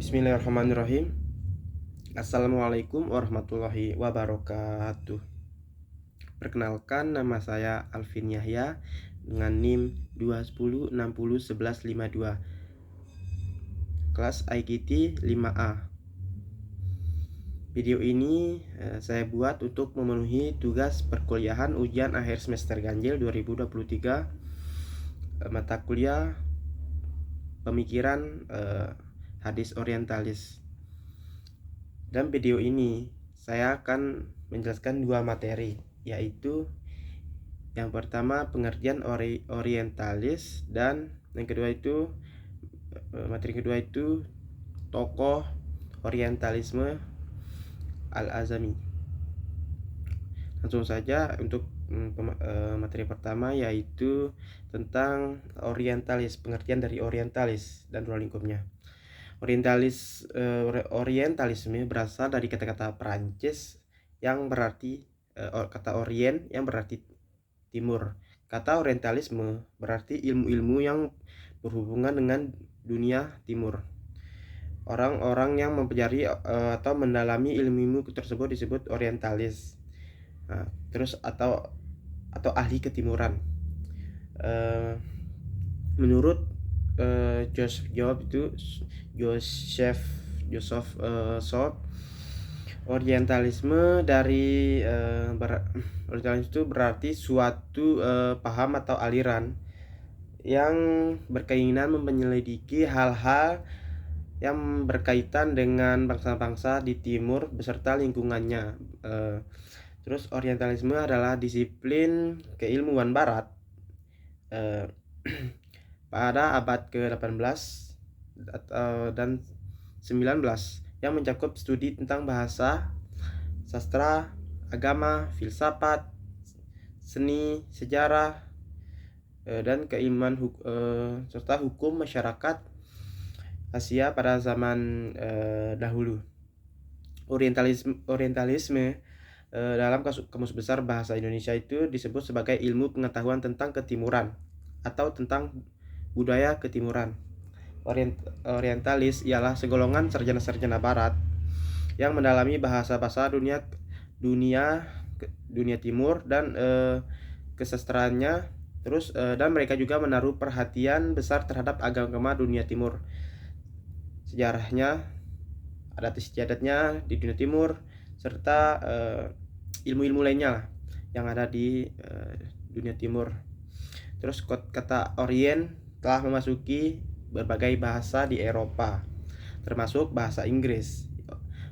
Bismillahirrahmanirrahim. Assalamualaikum warahmatullahi wabarakatuh. Perkenalkan, nama saya Alvin Yahya dengan NIM 210601152, kelas IKT 5A. Video ini saya buat untuk memenuhi tugas perkuliahan ujian akhir semester ganjil 2023, mata kuliah pemikiran hadis orientalis. Dalam video ini saya akan menjelaskan dua materi, yaitu yang pertama pengertian orientalis, dan yang kedua itu materi kedua itu tokoh orientalisme Al-Azami. Langsung saja untuk materi pertama, yaitu tentang orientalis, pengertian dari orientalis dan ruang lingkupnya. Orientalisme berasal dari kata-kata Perancis yang berarti kata orient yang berarti timur. Kata orientalisme berarti ilmu-ilmu yang berhubungan dengan dunia timur. Orang-orang yang mempelajari atau mendalami ilmu-ilmu tersebut disebut orientalis. Terus atau ahli ketimuran. Menurut Joseph Sop, orientalisme orientalisme itu berarti suatu paham atau aliran yang berkeinginan menyelidiki hal-hal yang berkaitan dengan bangsa-bangsa di timur beserta lingkungannya. Terus orientalisme adalah disiplin keilmuan barat pada abad ke-18 dan 19 yang mencakup studi tentang bahasa, sastra, agama, filsafat, seni, sejarah, dan keilmuan serta hukum masyarakat Asia pada zaman dahulu. Orientalisme dalam Kamus Besar Bahasa Indonesia itu disebut sebagai ilmu pengetahuan tentang ketimuran atau tentang budaya ketimuran. Orientalis ialah segolongan sarjana-sarjana barat yang mendalami bahasa-bahasa dunia timur dan kesastraannya. Dan mereka juga menaruh perhatian besar terhadap agama dunia timur, sejarahnya, adat istiadatnya di dunia timur, serta ilmu-ilmu lainnya lah yang ada di dunia timur. Terus kata orient telah memasuki berbagai bahasa di Eropa, termasuk bahasa Inggris.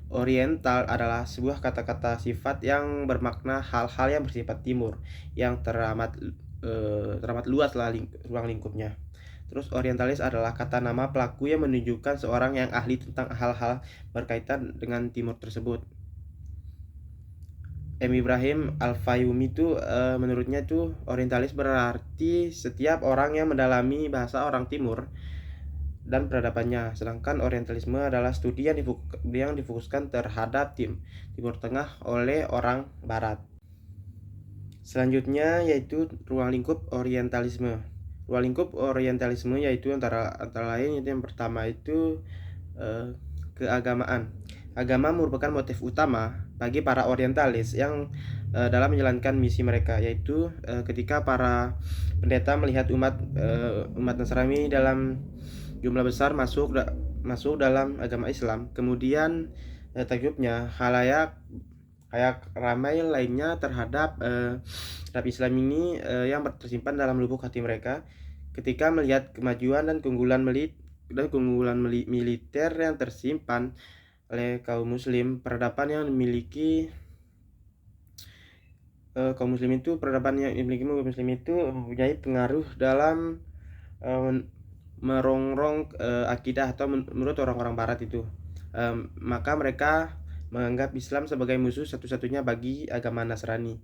Oriental adalah sebuah kata-kata sifat yang bermakna hal-hal yang bersifat timur, yang teramat luas lah ruang lingkupnya. Terus orientalis adalah kata nama pelaku yang menunjukkan seorang yang ahli tentang hal-hal berkaitan dengan timur tersebut. M. Ibrahim Al-Fayoumi itu menurutnya itu orientalis berarti setiap orang yang mendalami bahasa orang timur dan peradabannya, sedangkan orientalisme adalah studi yang difokuskan terhadap Timur Tengah oleh orang Barat. Selanjutnya yaitu ruang lingkup orientalisme. Ruang lingkup orientalisme yaitu antara lain, itu yang pertama itu keagamaan. Agama merupakan motif utama bagi para orientalis yang dalam menjalankan misi mereka, yaitu ketika para pendeta melihat umat Nasrani dalam jumlah besar masuk dalam agama Islam, kemudian takjubnya halayak ramai lainnya terhadap Islam ini yang tersimpan dalam lubuk hati mereka ketika melihat kemajuan dan keunggulan militer yang tersimpan oleh kaum muslim. Peradaban yang dimiliki kaum muslim itu mempunyai pengaruh dalam merongrong akidah atau menurut orang-orang barat itu. Maka mereka menganggap Islam sebagai musuh satu-satunya bagi agama Nasrani.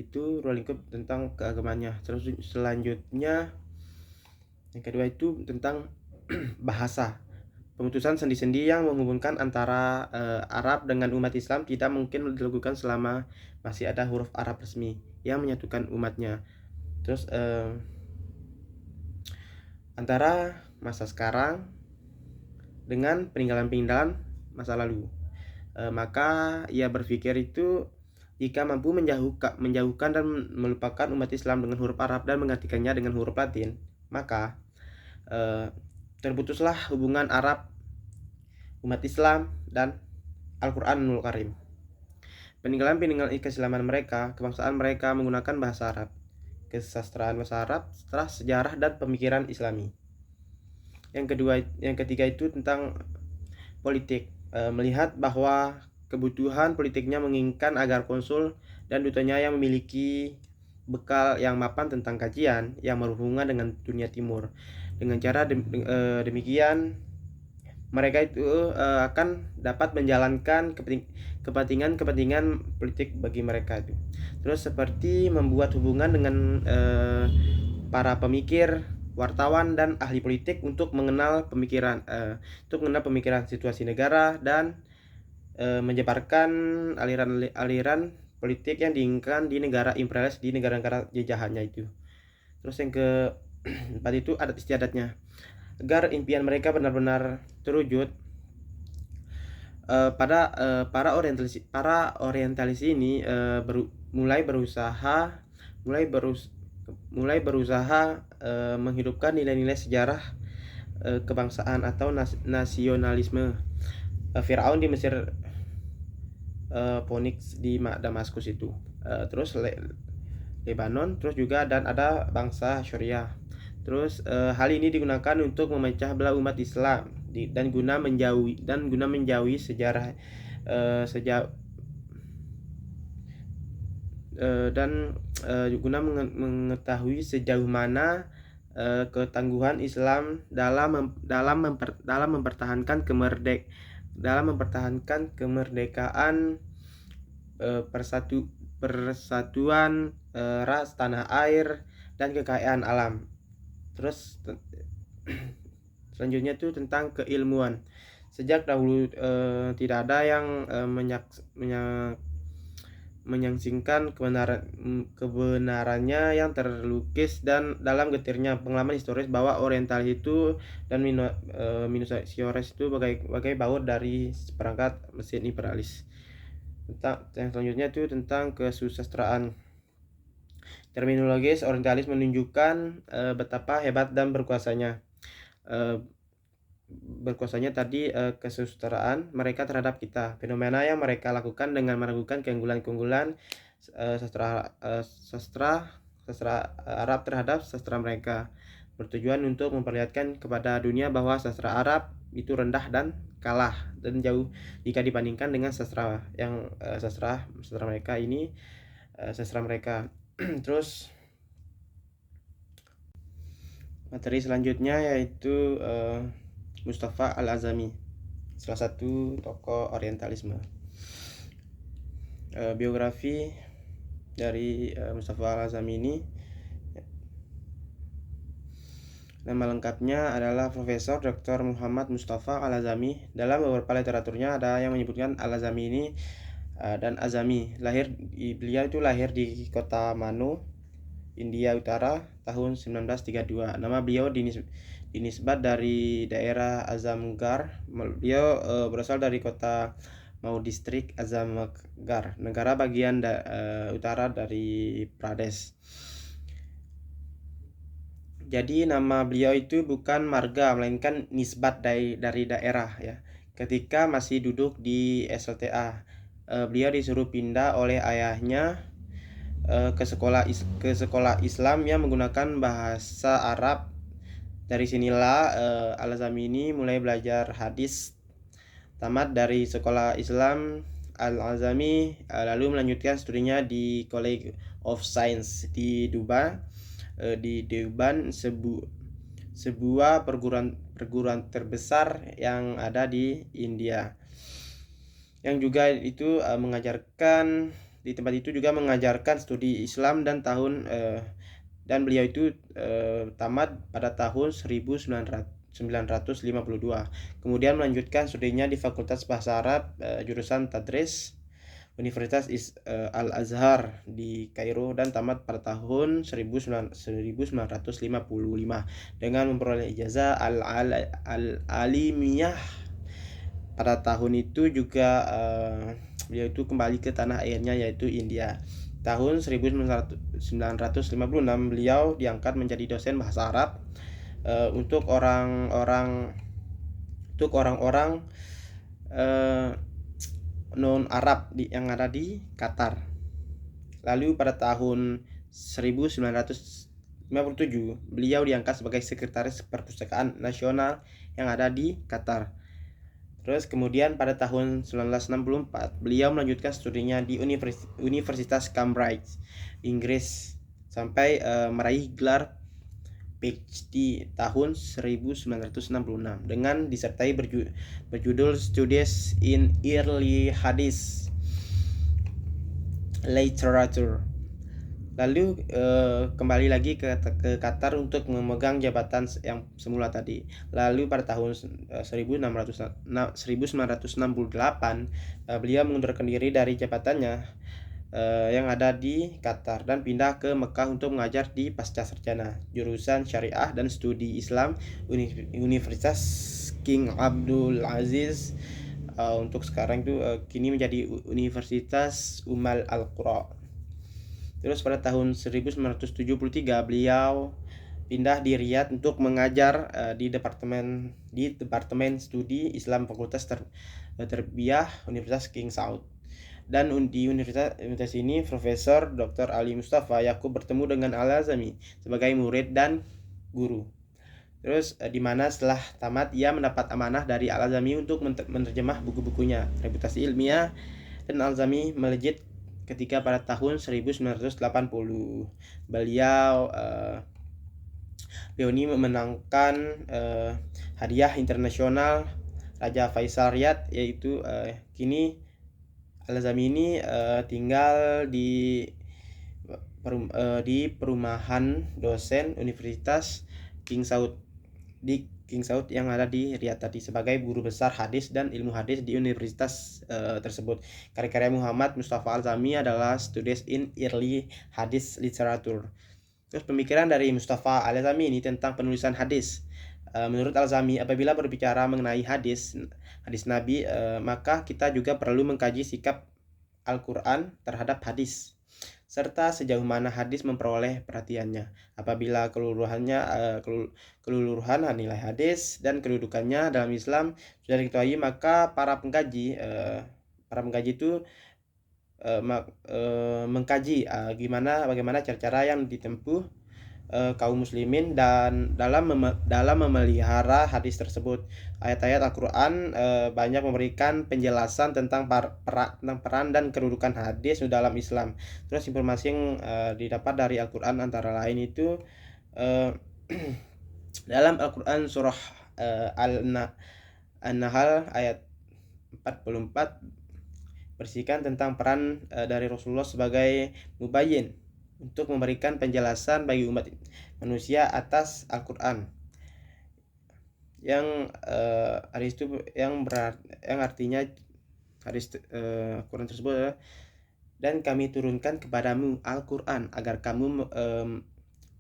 Itu ruang lingkup tentang keagamaannya. Terus selanjutnya yang kedua itu tentang bahasa. Pemutusan sendi-sendi yang menghubungkan antara Arab dengan umat Islam tidak mungkin dilakukan selama masih ada huruf Arab resmi yang menyatukan umatnya. Terus antara masa sekarang dengan peninggalan-peninggalan masa lalu. Maka ia berpikir itu jika mampu menjauhkan dan melupakan umat Islam dengan huruf Arab dan menggantikannya dengan huruf Latin, maka terputuslah hubungan Arab, umat Islam, dan Al-Quranul Karim. Peninggalan-peninggalan keislaman mereka, kebangsaan mereka menggunakan bahasa Arab, kesastraan bahasa Arab, setelah sejarah dan pemikiran Islami. Yang ketiga itu tentang politik. Melihat bahwa kebutuhan politiknya menginginkan agar konsul dan dutanya yang memiliki bekal yang mapan tentang kajian yang berhubungan dengan dunia timur. Dengan cara demikian mereka itu akan dapat menjalankan kepentingan politik bagi mereka itu. Terus seperti membuat hubungan dengan para pemikir, wartawan, dan ahli politik untuk mengenal pemikiran situasi negara dan menyebarkan aliran politik yang diinginkan di negara imperialis, di negara-negara jajahannya itu. Terus yang keempat itu adat istiadatnya. Agar impian mereka benar-benar terwujud, para orientalis ini mulai berusaha menghidupkan nilai-nilai sejarah kebangsaan atau nasionalisme. Firaun di Mesir, Phoenix di Damaskus itu, terus Lebanon, terus juga dan ada bangsa Syria. Terus hal ini digunakan untuk memecah belah umat Islam dan guna menjauhi sejarah guna mengetahui sejauh mana ketangguhan Islam dalam mempertahankan kemerdekaan, persatuan ras, tanah air, dan kekayaan alam. Terus selanjutnya itu tentang keilmuan. Sejak dahulu tidak ada yang menyangsingkan kebenarannya yang terlukis dan dalam getirnya pengalaman historis bahwa orientalis itu dan Minusio-Res itu bagai baut dari seperangkat mesin imperialis. Yang selanjutnya itu tentang kesusastraan. Terminologis orientalis menunjukkan betapa hebat dan berkuasanya tadi kesusastraan mereka terhadap kita. Fenomena yang mereka lakukan dengan meragukan keunggulan sastra Arab terhadap sastra mereka, bertujuan untuk memperlihatkan kepada dunia bahwa sastra Arab itu rendah dan kalah dan jauh jika dibandingkan dengan sastra mereka. Terus materi selanjutnya yaitu Mustafa Al-Azami, salah satu tokoh orientalisme. Biografi dari Mustafa Al-Azami ini, nama lengkapnya adalah Profesor Dr. Muhammad Mustafa Al-Azami. Dalam beberapa literaturnya ada yang menyebutkan Al-Azami ini dan Azami. Beliau itu lahir di kota Mano, India Utara tahun 1932. Nama beliau dinisbat dari daerah Azamgarh. Beliau berasal dari kota Mau, distrik Azamgarh, negara bagian utara dari Pradesh. Jadi nama beliau itu bukan marga melainkan nisbat dari daerah ya. Ketika masih duduk di SLTA, beliau disuruh pindah oleh ayahnya ke sekolah Islam yang menggunakan bahasa Arab. Dari sinilah Al-Azami ini mulai belajar hadis. Tamat dari sekolah Islam, Al-Azami lalu melanjutkan studinya di College of Science di Dubai, sebuah perguruan terbesar yang ada di India, yang juga itu di tempat itu juga mengajarkan studi Islam dan beliau itu tamat pada tahun 1952. Kemudian melanjutkan studinya di Fakultas Bahasa Arab jurusan Tadris Universitas Al-Azhar di Kairo dan tamat pada tahun 1955 dengan memperoleh ijazah al-alimiyah pada tahun itu juga beliau itu kembali ke tanah airnya, yaitu India. Tahun 1956 beliau diangkat menjadi dosen bahasa Arab untuk orang-orang non Arab yang ada di Qatar. Lalu pada tahun 1957 beliau diangkat sebagai sekretaris perpustakaan nasional yang ada di Qatar. Terus kemudian pada tahun 1964 beliau melanjutkan studinya di Universitas Cambridge, Inggris, sampai meraih gelar PhD tahun 1966 dengan disertai berjudul Studies in Early Hadith Literature. Lalu kembali lagi ke Qatar untuk memegang jabatan yang semula tadi. Lalu pada tahun 1968 beliau mengundurkan diri dari jabatannya yang ada di Qatar dan pindah ke Mekah untuk mengajar di Pascasarjana jurusan Syariah dan Studi Islam Universitas King Abdul Aziz. Untuk sekarang itu kini menjadi Universitas Al-Qura. Terus pada tahun 1973 beliau pindah di Riyadh untuk mengajar di departemen studi Islam Fakultas Terbiyah Universitas King Saud. Dan di universitas ini Profesor Dr. Ali Mustafa Yakub bertemu dengan Al-Azami sebagai murid dan guru. Terus di mana setelah tamat ia mendapat amanah dari Al-Azami untuk menerjemah buku-bukunya Reputasi Ilmiah, dan Al-Azami melejit ketika pada tahun 1980 beliau ini memenangkan hadiah internasional Raja Faisal Riyad, yaitu kini Al-Azami ini tinggal di perumahan dosen Universitas King Saud yang ada di Riyadh tadi sebagai guru besar hadis dan ilmu hadis di universitas tersebut. Karya-karya Muhammad Mustafa Al-Azami adalah Studies in Early Hadith Literature. Terus pemikiran dari Mustafa Al-Azami ini tentang penulisan hadis. Menurut Al-Azami, apabila berbicara mengenai hadis Nabi, maka kita juga perlu mengkaji sikap Al-Quran terhadap hadis, serta sejauh mana hadis memperoleh perhatiannya. Apabila keluluhan nilai hadis dan kedudukannya dalam Islam sudah diketahui, maka para pengkaji itu mengkaji bagaimana cara-cara yang ditempuh kaum muslimin dan dalam memelihara hadis tersebut. Ayat-ayat Al-Quran banyak memberikan penjelasan tentang peran dan kedudukan hadis dalam Islam. Terus informasi yang didapat dari Al-Quran antara lain itu dalam Al-Quran surah An-Nahl ayat 44 bersihkan tentang peran dari Rasulullah sebagai mubayyin untuk memberikan penjelasan bagi umat manusia atas Al-Quran yang hadis itu yang artinya hadis Al-Quran tersebut, dan kami turunkan kepadamu Al-Quran agar kamu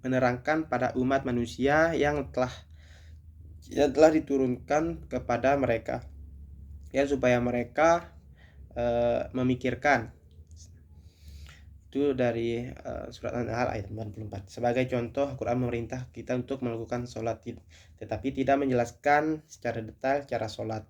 menerangkan pada umat manusia yang telah diturunkan kepada mereka, ya, supaya mereka memikirkan. Itu dari surat An-Nahl ayat 44. Sebagai contoh, Al-Quran memerintah kita untuk melakukan sholat, tetapi tidak menjelaskan secara detail cara sholat.